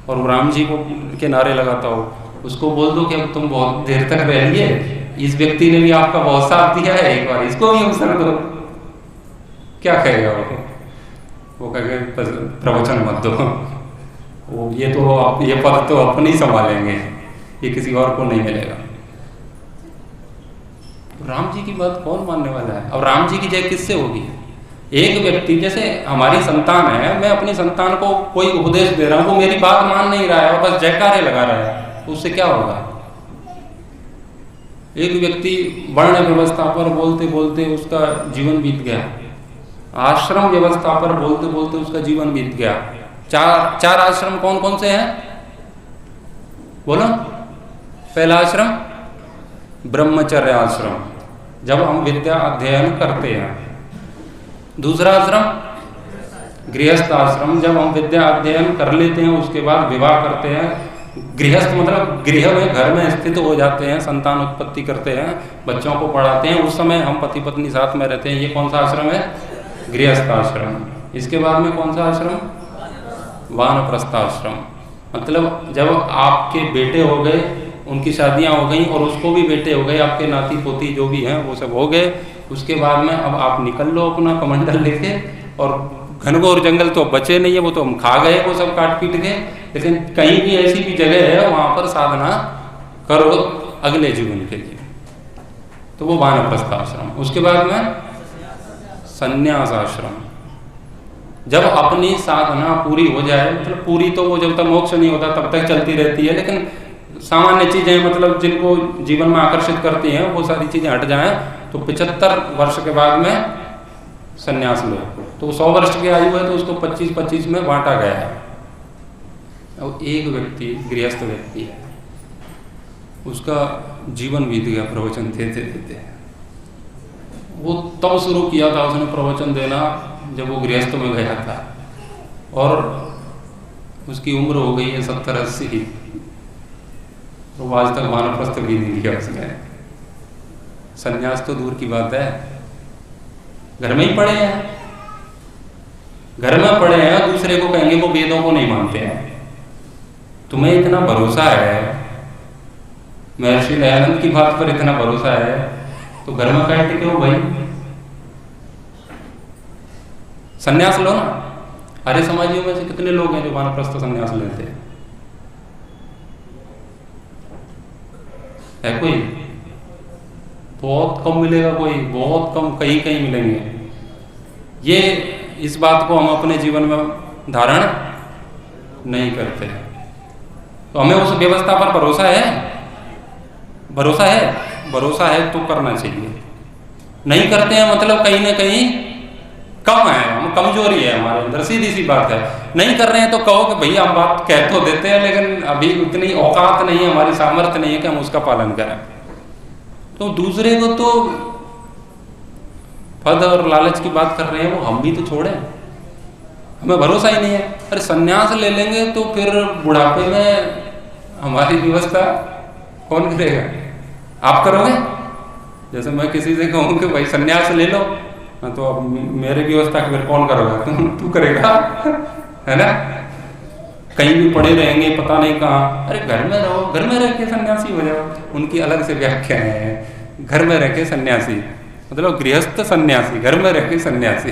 और वो राम जी को के नारे लगाता हो, उसको बोल दो कि अब तुम बहुत देर तक रह लिए, इस व्यक्ति ने भी आपका बहुत साथ दिया है, एक बार इसको भी अवसर दो, क्या कहेगा वो कहेगा प्रवचन मत दो, वो ये तो आप ये पद तो अपने ही संभालेंगे, ये किसी और को नहीं मिलेगा। राम जी की बात कौन मानने वाला है? अब राम जी की जय किससे होगी? एक व्यक्ति, जैसे हमारी संतान है, मैं अपनी संतान को कोई उपदेश दे रहा हूं, वो मेरी बात मान नहीं रहा है और बस जयकारे लगा रहा है, तो उससे क्या होगा? एक व्यक्ति वर्ण व्यवस्था पर बोलते बोलते उसका जीवन बीत गया, आश्रम व्यवस्था पर बोलते बोलते उसका जीवन बीत गया। चार आश्रम कौन कौन से हैं बोलो? पहला आश्रम ब्रह्मचर्य आश्रम, जब हम विद्या अध्ययन करते हैं। दूसरा आश्रम गृहस्थ आश्रम, जब हम विद्या अध्ययन कर लेते हैं उसके बाद विवाह करते हैं। गृहस्थ मतलब गृह में, घर में स्थित हो जाते हैं, संतान उत्पत्ति करते हैं, बच्चों को पढ़ाते हैं, उस समय हम पति पत्नी साथ में रहते हैं। ये कौन सा आश्रम है? गृहस्थ आश्रम। इसके बाद में कौन सा आश्रम? वानप्रस्थ आश्रम। मतलब जब आपके बेटे हो गए, उनकी शादियां हो गई और उसको भी बेटे हो गए, आपके नाती पोती जो भी हैं वो सब हो गए, उसके बाद में अब आप निकल लो अपना कमंडल लेके और घनघोर जंगल तो बचे नहीं है, वो तो हम खा गए वो सब काट पीट के। लेकिन कहीं भी ऐसी भी जगह है वहां पर साधना करो अगले जीवन के लिए, तो वो वानप्रस्थ आश्रम। उसके बाद में संन्यास आश्रम। जब अपनी साधना पूरी हो जाए, मतलब पूरी तो वो जब तक मोक्ष नहीं होता तब तक चलती रहती है, लेकिन सामान्य चीजें मतलब जिनको जीवन में आकर्षित करती हैं वो सारी चीजें हट जाएं, तो 75 वर्ष के बाद में संन्यास लो। तो 100 वर्ष की आयु है तो उसको 25-25 में बांटा गया है। और एक व्यक्ति गृहस्थ व्यक्ति है, उसका जीवन बीत गया प्रवचन देते देते। वो तब शुरू किया था उसने प्रवचन देना जब वो गृहस्थ में गया था, और उसकी उम्र हो गई है 70-80 की, तो आज तक वानप्रस्थ भी नहीं लिया उसने। संन्यास तो दूर की बात है, घर में ही पड़े हैं, घर में पड़े हैं, दूसरे को कहेंगे वो वेदों को नहीं मानते हैं। तुम्हें इतना भरोसा है, महर्षि दयानंद की बात पर इतना भरोसा है, तो घर में काहे टिके हो भाई, संन्यास लो ना। आर्य समाजियों में से कितने लोग हैं जो वानप्रस्थ संन्यास लेते हैं? है कोई? बहुत कम मिलेगा, कोई बहुत कम, कहीं कहीं मिलेंगे। ये इस बात को हम अपने जीवन में धारण नहीं करते, तो हमें उस व्यवस्था पर भरोसा है, भरोसा है, भरोसा है तो करना चाहिए। नहीं करते हैं मतलब कहीं ना कहीं कम है, हम कमजोरी है हमारे अंदर, सीधी सी बात है। नहीं कर रहे हैं तो कहो कि भैया हम बात कह तो देते हैं, लेकिन अभी उतनी औकात नहीं है, हमारी सामर्थ्य नहीं है कि हम उसका पालन करें। तो दूसरे को तो पद और लालच की बात कर रहे हैं, वो हम भी तो छोड़े, हमें भरोसा ही नहीं है। अरे संन्यास ले लेंगे तो फिर बुढ़ापे में हमारी व्यवस्था कौन करेगा? आप करोगे? जैसे मैं किसी से कहूँ कि भाई संन्यास ले लो, तो अब मेरी व्यवस्था फिर कौन करोगा? तू करेगा, है ना? कहीं भी पड़े रहेंगे पता नहीं कहाँ। अरे घर में रहो, घर में रह के सन्यासी हो जाओ। उनकी अलग से व्याख्या है, घर में रह के सन्यासी मतलब गृहस्थ सन्यासी, घर में रह के सन्यासी,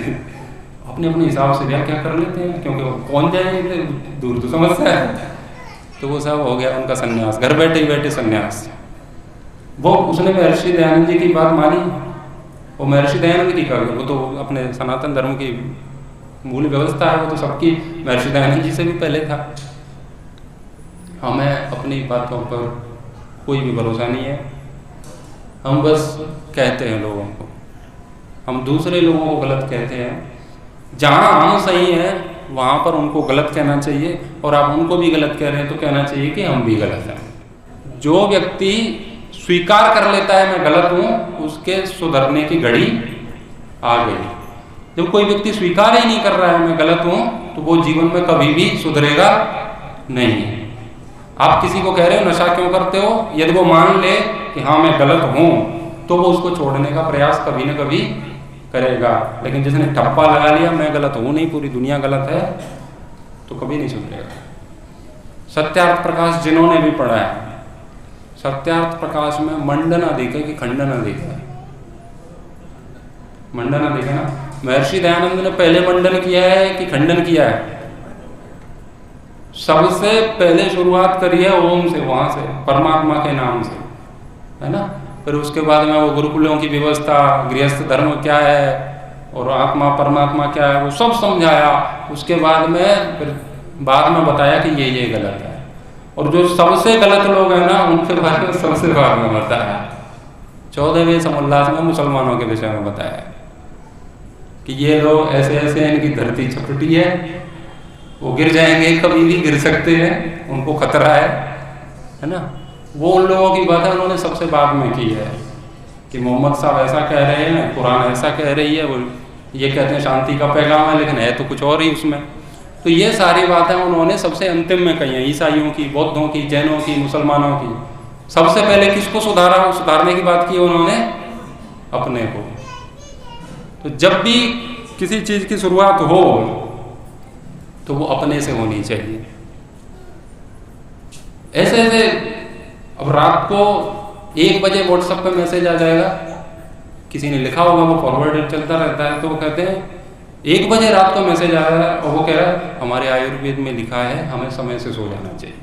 अपने अपने हिसाब से व्याख्या कर लेते हैं, क्योंकि कौन जाएंगे, दूर तो समस्या है। तो वो सब हो गया उनका सन्यास, घर बैठे ही बैठे सन्यास। वो उसने महर्षि दयानंद जी की बात मानी, वो महर्षि दयानंद की कर, वो तो अपने सनातन धर्म की मूल व्यवस्था है, वो तो सबकी महर्षि दयानंद जी से भी पहले था। हमें अपनी बातों पर कोई भी भरोसा नहीं है, हम बस कहते हैं लोगों को, हम दूसरे लोगों को गलत कहते हैं। जहाँ हम सही हैं वहाँ पर उनको गलत कहना चाहिए, और आप उनको भी गलत कह रहे हैं तो कहना चाहिए कि हम भी गलत हैं। जो व्यक्ति स्वीकार कर लेता है मैं गलत हूँ, उसके सुधरने की घड़ी आ गई। जब कोई व्यक्ति स्वीकार ही नहीं कर रहा है मैं गलत हूँ, तो वो जीवन में कभी भी सुधरेगा नहीं। आप किसी को कह रहे हो नशा क्यों करते हो, यदि वो मान ले कि हाँ मैं गलत हूँ, तो वो उसको छोड़ने का प्रयास कभी न कभी करेगा। लेकिन जिसने ठप्पा लगा लिया मैं गलत हूँ नहीं, पूरी दुनिया गलत है, तो कभी नहीं सुधरेगा। सत्यार्थ प्रकाश जिन्होंने भी पढ़ा है, सत्यार्थ प्रकाश में मंडन अधिक है कि खंडन अधिक है? मंडन अधिक है ना। महर्षि दयानंद ने पहले मंडन किया है कि खंडन किया है? सबसे पहले शुरुआत करी है ओम से, वहां से, परमात्मा के नाम से, है ना। फिर उसके बाद में वो गुरुकुलों की व्यवस्था, गृहस्थ धर्म क्या है और आत्मा परमात्मा क्या है, वो सब समझाया। उसके बाद में फिर बाद में बताया कि ये गलत है, और जो सबसे गलत लोग हैं ना उनके बारे में सबसे बाद में बताया। 14वें समुल्लास में मुसलमानों के विषय में बताया कि ये लोग ऐसे ऐसे हैं, इनकी धरती छपटी है, वो गिर जाएंगे, कभी भी गिर सकते हैं, उनको खतरा है ना। वो उन लोगों की बात है उन्होंने सबसे बाद में की है कि मोहम्मद साहब ऐसा कह रहे हैं, कुरान ऐसा कह रही है, वो ये कहते हैं शांति का पैगाम है, लेकिन है तो कुछ और ही उसमें। तो ये सारी बातें उन्होंने सबसे अंतिम में कही हैं, ईसाइयों की, बौद्धों की, जैनों की, मुसलमानों की। सबसे पहले किसको सुधारा, सुधारने की बात की उन्होंने अपने को। तो जब भी किसी चीज की शुरुआत हो तो वो अपने से होनी चाहिए। ऐसे ऐसे अब रात को 1 बजे व्हाट्सएप पे मैसेज आ जाएगा, किसी ने लिखा होगा, वो फॉरवर्ड चलता रहता है, तो वो कहते हैं 1 बजे रात को मैसेज आ रहा है और वो कह रहा है हमारे आयुर्वेद में लिखा है हमें समय से सो जाना चाहिए।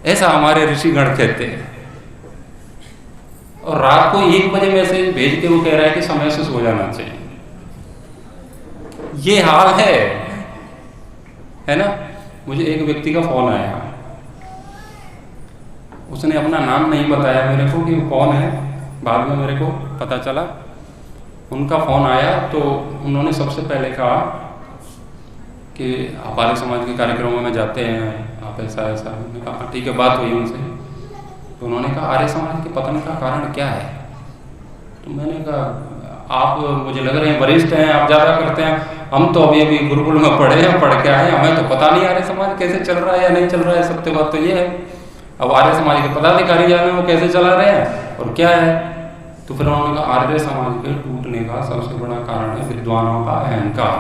ऐसा हमारे ऋषिगण कहते हैं। और रात को 1 बजे मैसेज भेज के वो कह रहा है कि समय से सो जाना चाहिए। ये हाल है ना। मुझे एक व्यक्ति का फोन आया, उसने अपना नाम नहीं बताया मेरे को कि वो कौन है, बाद में मेरे को पता चला। उनका फोन आया तो उन्होंने सबसे पहले कहा कि आप आर्य समाज के कार्यक्रमों में जाते हैं, आप ऐसा ऐसा। मैंने कहा ठीक है, बात हुई उनसे। तो उन्होंने कहा आर्य समाज के पतन का कारण क्या है? तो मैंने कहा आप मुझे लग रहे हैं वरिष्ठ हैं, आप ज़्यादा करते हैं, हम तो अभी अभी गुरुकुल में पढ़े हैं, पढ़ के आए, हमें तो पता नहीं आर्य समाज कैसे चल रहा है या नहीं चल रहा है। सत्य बात तो ये है। अब आर्य समाज के पदाधिकारी जाने वो कैसे चला रहे हैं और क्या है। तो फिर उन्होंने कहा आर्य समाज के टूटने का सबसे बड़ा कारण है विद्वानों का अहंकार।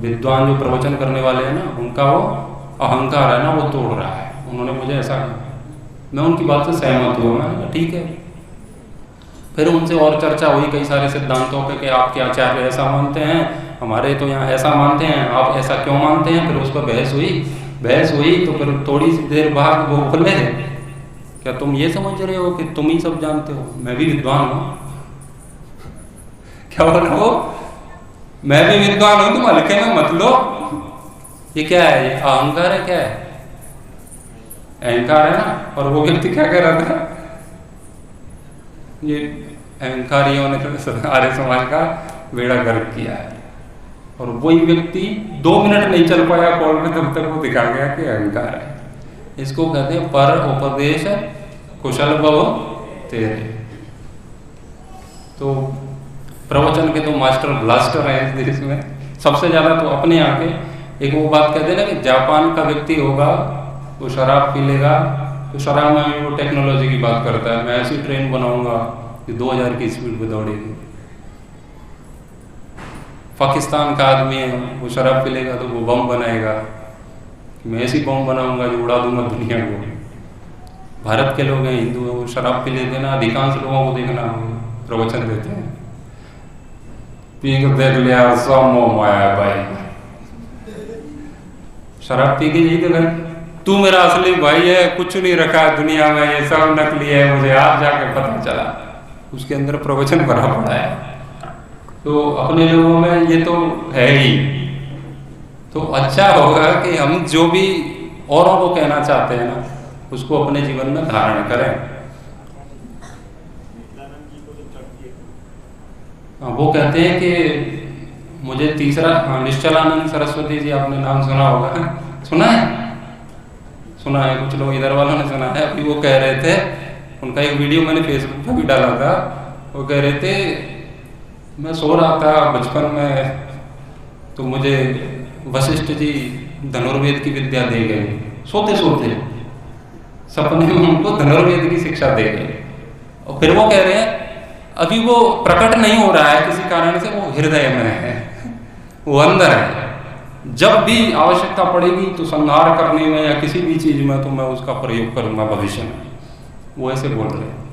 विद्वान जो प्रवचन करने वाले हैं ना, उनका वो अहंकार है ना, वो तोड़ रहा है। उन्होंने मुझे ऐसा कहा, मैं उनकी बात से सहमत हुआ। मैंने कहा ठीक है। फिर उनसे और चर्चा हुई कई सारे सिद्धांतों पे कि आपके आचार्य ऐसा मानते हैं, हमारे तो यहाँ ऐसा मानते हैं, आप ऐसा क्यों मानते हैं। फिर उस पर बहस हुई तो फिर थोड़ी सी देर बाद वो बोले क्या तुम ये समझ रहे हो कि तुम ही सब जानते हो, मैं भी विद्वान हूँ। क्या बोल रहे हो? मैं भी विद्वान हूँ, तुम हल्के में मत लो। ये क्या है? ये अहंकार है। क्या है? अहंकार है ना। और वो व्यक्ति क्या कह रहा था, ये अहंकारियों ने आर्य समाज का बेड़ा गर्क किया है। और वही व्यक्ति 2 मिनट नहीं चल पाया कॉल में, तब तक वो दिखा गया कि अहंकार है। इसको कहते हैं पर उपदेश कुशल भव तेरे। तो प्रवचन के तो मास्टर ब्लास्टर है इस देश में। सबसे ज्यादा तो अपने यहाँ के एक वो बात कहते हैं ना कि जापान का व्यक्ति होगा वो शराब पी लेगा तो शराब में वो टेक्नोलॉजी की बात करता है, मैं ऐसी ट्रेन बनाऊंगा कि 2000 की स्पीड पे दौड़ेगी। पाकिस्तान का आदमी है, वो शराब पी लेगा तो वो बम बनाएगा, मैं ऐसी बम बनाऊंगा जो उड़ा दूंगा दुनिया को। भारत के लोग हैं, हिंदू हैं, वो शराब पी लेते हैं ना, अधिकांश लोगों को देखना प्रवचन देते हैं, पी के देख लिया सब मोह माया भाई, शराब पी के यही तो भाई तू मेरा असली भाई है, कुछ नहीं रखा दुनिया में, ये सब नकली है, मुझे आज जाके पता चला। उसके अंदर प्रवचन भरा पड़ा है। तो अपने लोगों में ये तो है ही। तो अच्छा होगा कि हम जो भी औरों को कहना चाहते हैं ना, उसको अपने जीवन में धारण करें। वो कहते हैं कि मुझे तीसरा, निश्चलानंद सरस्वती जी, आपने नाम सुना होगा, सुना है कुछ लोग इधर वालों ने सुना है। अभी वो कह रहे थे, उनका एक वीडियो मैंने फेसबुक पे भी डाला था, वो कह रहे थे मैं सो रहा था बचपन में तो मुझे वशिष्ठ जी धनुर्वेद की विद्या दे गए, सोते सोते सपने में उनको धनुर्वेद की शिक्षा दे गए। और फिर वो कह रहे हैं अभी वो प्रकट नहीं हो रहा है किसी कारण से, वो हृदय में है, वो अंदर है, जब भी आवश्यकता पड़ेगी तो संहार करने में या किसी भी चीज में तो मैं उसका प्रयोग करूंगा भविष्य में। वो ऐसे बोल रहे हैं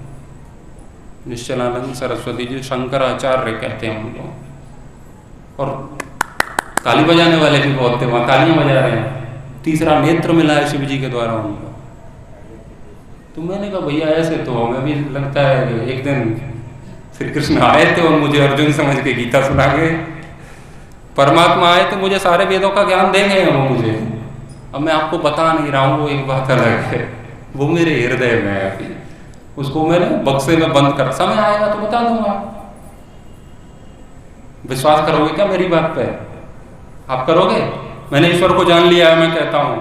निश्चलानंद सरस्वती जी, शंकराचार्य कहते हैं उनको। और ताली बजाने वाले भी बहुत थे, वहां तालियां बजा रहे हैं। तीसरा नेत्र मिला है शिव जी के द्वारा उनको। तो मैंने कहा भैया ऐसे तो हमें भी लगता है कि एक दिन श्री कृष्ण आए थे और मुझे अर्जुन समझ के गीता सुना गए, परमात्मा आए तो मुझे सारे वेदों का ज्ञान देंगे वो मुझे, अब मैं आपको बता नहीं रहा हूँ, वो एक बात अलग है, वो मेरे हृदय में है अभी, उसको मैंने बक्से में बंद कर, समय आएगा तो बता दूंगा। विश्वास करोगे क्या मेरी बात पे? आप करोगे? मैंने ईश्वर को जान लिया है, मैं कहता हूँ,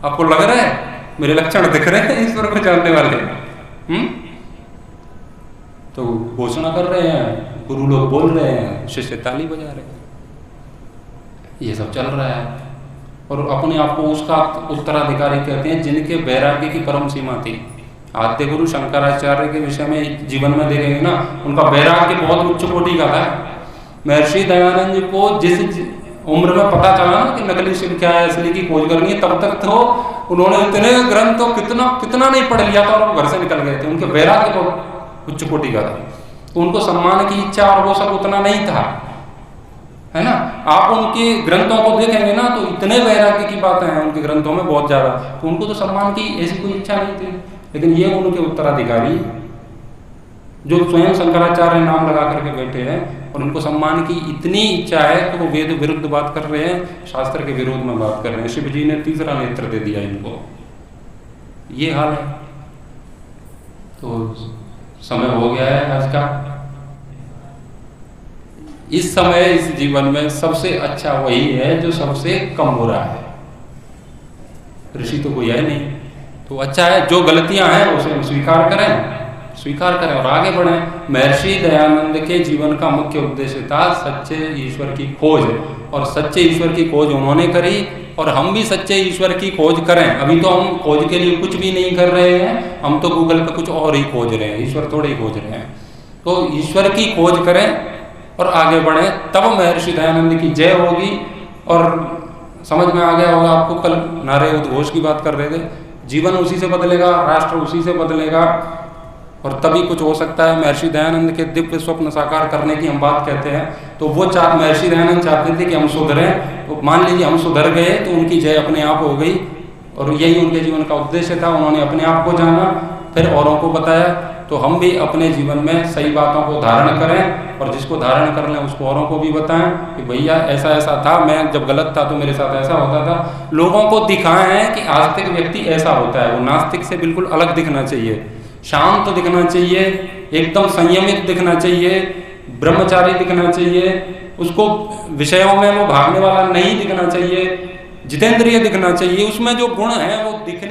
आपको लग रहा है मेरे लक्षण दिख रहे हैं ईश्वर को जानने वाले? तो घोषणा कर रहे हैं, गुरु लोग बोल रहे हैं, शिष्य ताली बजा रहे हैं, ये सब चल रहा है। और अपने आप को उसका उत्तराधिकारी कहते हैं जिनके वैराग्य की परम सीमा थी। आद्य गुरु शंकराचार्य के विषय में जीवन में देखेंगे ना, उनका वैराग्य बहुत उच्च कोटि का था। महर्षि दयानंद जी को जिस उम्र में पता चला ना कि नकली शिव क्या है, असली की खोज करनी है, तब तक तो उन्होंने इतने ग्रंथ तो कितना नहीं पढ़ लिया था और वो घर से निकल गए थे। उनके वैराग्य बहुत उच्च कोटि का था। तो उनको सम्मान की इच्छा और वो सब उतना नहीं था, है ना। आप उनके ग्रंथों को देखेंगे ना तो इतने वैराग्य की बातें हैं उनके ग्रंथों में बहुत ज़्यादा, तो उनको तो सम्मान की ऐसी कोई इच्छा नहीं थी। लेकिन ये उनके उत्तराधिकारी जो स्वयं शंकराचार्य नाम लगा करके बैठे हैं और उनको सम्मान की इतनी इच्छा है कि वो वेद विरुद्ध बात कर रहे हैं, शास्त्र के विरोध में बात कर रहे हैं। शिव जी ने तीसरा नेत्र दे दिया इनको, ये हाल है। तो समय हो गया है आज का। इस समय इस जीवन में सबसे अच्छा वही है जो सबसे कम बुरा है। ऋषि तो कोई है नहीं, तो अच्छा है जो गलतियां हैं उसे हम स्वीकार करें और आगे बढ़ें। महर्षि दयानंद के जीवन का मुख्य उद्देश्य था सच्चे ईश्वर की खोज, और सच्चे ईश्वर की खोज उन्होंने करी और हम भी सच्चे ईश्वर की खोज करें। अभी तो हम खोज के लिए कुछ भी नहीं कर रहे हैं, हम तो गूगल पे कुछ और ही खोज रहे हैं, ईश्वर थोड़े ही खोज रहे हैं। तो ईश्वर की खोज करें और आगे बढ़ें, तब महर्षि दयानंद की जय होगी। और समझ में आ गया होगा आपको, कल नारे उद्घोष की बात कर रहे थे, जीवन उसी से बदलेगा, राष्ट्र उसी से बदलेगा और तभी कुछ हो सकता है। महर्षि दयानंद के दिव्य स्वप्न साकार करने की हम बात कहते हैं, तो वो महर्षि दयानंद चाहते थे कि हम सुधरें, तो मान लीजिए हम सुधर गए तो उनकी जय अपने आप हो गई, और यही उनके जीवन का उद्देश्य था। उन्होंने अपने आप को जाना, फिर औरों को बताया। तो हम भी अपने जीवन में सही बातों को धारण करें, और जिसको धारण कर लें उसको औरों को भी बताएं कि भैया ऐसा ऐसा था, मैं जब गलत था तो मेरे साथ ऐसा होता था। लोगों को दिखाएं कि आस्तिक व्यक्ति ऐसा होता है, वो नास्तिक से बिल्कुल अलग दिखना चाहिए, शांत दिखना चाहिए, एकदम संयमित दिखना चाहिए, ब्रह्मचारी दिखना चाहिए, उसको विषयों में वो भागने वाला नहीं दिखना चाहिए, जितेंद्रिय दिखना चाहिए। उसमें जो गुण है वो दिखने